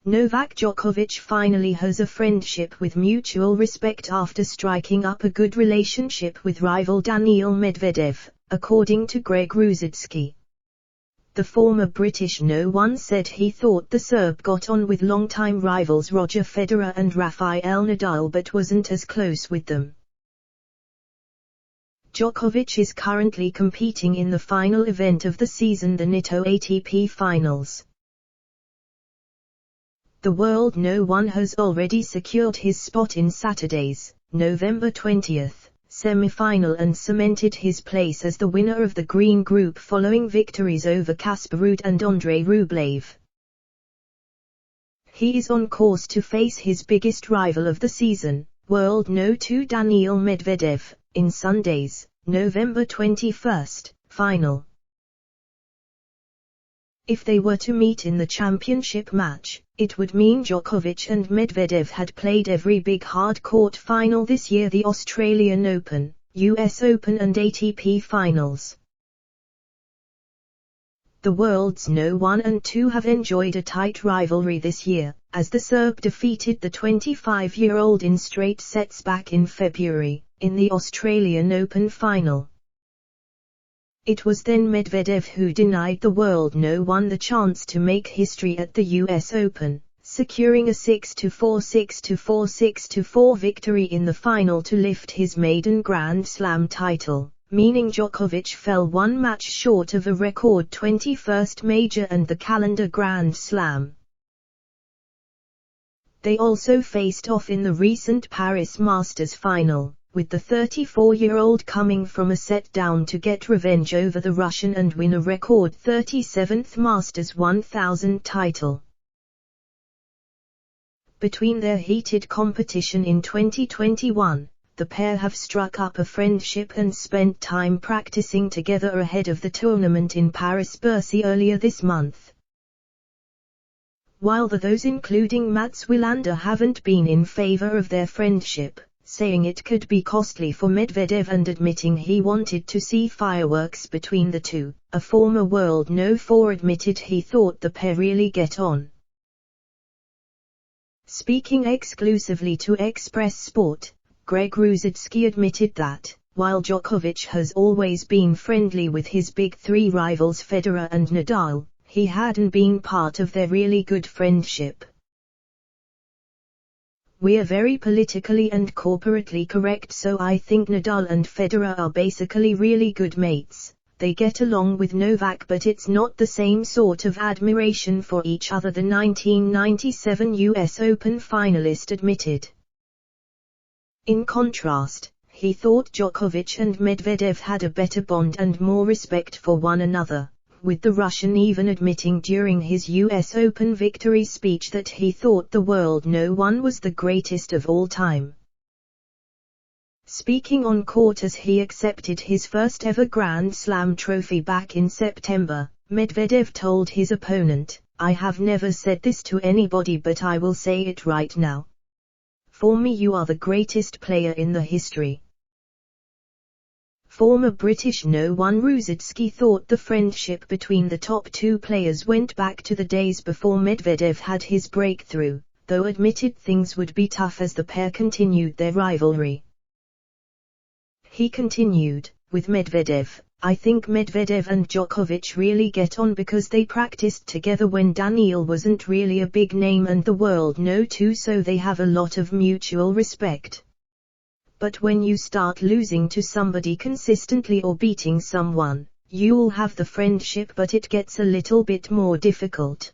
Novak Djokovic finally has a friendship with mutual respect after striking up a good relationship with rival Daniil Medvedev, according to Greg Rusedski. The former British No. 1 said he thought the Serb got on with longtime rivals Roger Federer and Rafael Nadal but wasn't as close with them. Djokovic is currently competing in the final event of the season, the Nitto ATP Finals. The world No. 1 has already secured his spot in Saturday's, November 20th, semi-final and cemented his place as the winner of the Green Group following victories over Casper Ruud and Andrei Rublev. He is on course to face his biggest rival of the season, world No. 2 Daniil Medvedev, in Sunday's, November 21st, final. If they were to meet in the championship match, it would mean Djokovic and Medvedev had played every big hard-court final this year: the Australian Open, US Open and ATP Finals. The world's No. 1 and 2 have enjoyed a tight rivalry this year, as the Serb defeated the 25-year-old in straight sets back in February, in the Australian Open final. It was then Medvedev who denied the world No. 1 the chance to make history at the US Open, securing a 6-4, 6-4, 6-4 victory in the final to lift his maiden Grand Slam title, meaning Djokovic fell one match short of a record 21st major and the calendar Grand Slam. They also faced off in the recent Paris Masters final, with the 34-year-old coming from a set down to get revenge over the Russian and win a record 37th Masters 1000 title. Between their heated competition in 2021, the pair have struck up a friendship and spent time practicing together ahead of the tournament in Paris-Bercy earlier this month. While those including Mats Wilander haven't been in favor of their friendship, saying it could be costly for Medvedev and admitting he wanted to see fireworks between the two, a former world No. 4 admitted he thought the pair really get on. Speaking exclusively to Express Sport, Greg Rusedski admitted that, while Djokovic has always been friendly with his big three rivals Federer and Nadal, he hadn't been part of their really good friendship. "We're very politically and corporately correct, so I think Nadal and Federer are basically really good mates. They get along with Novak, but it's not the same sort of admiration for each other," the 1997 US Open finalist admitted. In contrast, he thought Djokovic and Medvedev had a better bond and more respect for one another, with the Russian even admitting during his US Open victory speech that he thought the world No. 1 was the greatest of all time. Speaking on court as he accepted his first ever Grand Slam trophy back in September, Medvedev told his opponent, "I have never said this to anybody, but I will say it right now. For me, you are the greatest player in the history." Former British No. 1 Rusedski thought the friendship between the top two players went back to the days before Medvedev had his breakthrough, though admitted things would be tough as the pair continued their rivalry. He continued, "With Medvedev, I think Medvedev and Djokovic really get on because they practiced together when Daniil wasn't really a big name and the world No. 2, so they have a lot of mutual respect. But when you start losing to somebody consistently or beating someone, you'll have the friendship, but it gets a little bit more difficult."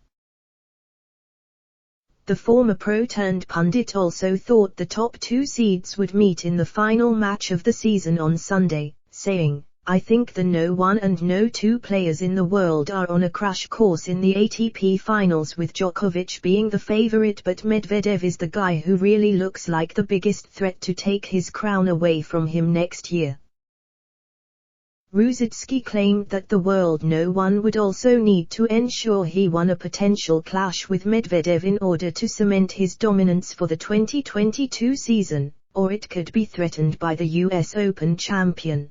The former pro-turned-pundit also thought the top two seeds would meet in the final match of the season on Sunday, saying, "I think the No. 1 and No. 2 players in the world are on a crash course in the ATP Finals, with Djokovic being the favorite, but Medvedev is the guy who really looks like the biggest threat to take his crown away from him next year." Rusedski claimed that the world No. 1 would also need to ensure he won a potential clash with Medvedev in order to cement his dominance for the 2022 season, or it could be threatened by the US Open champion.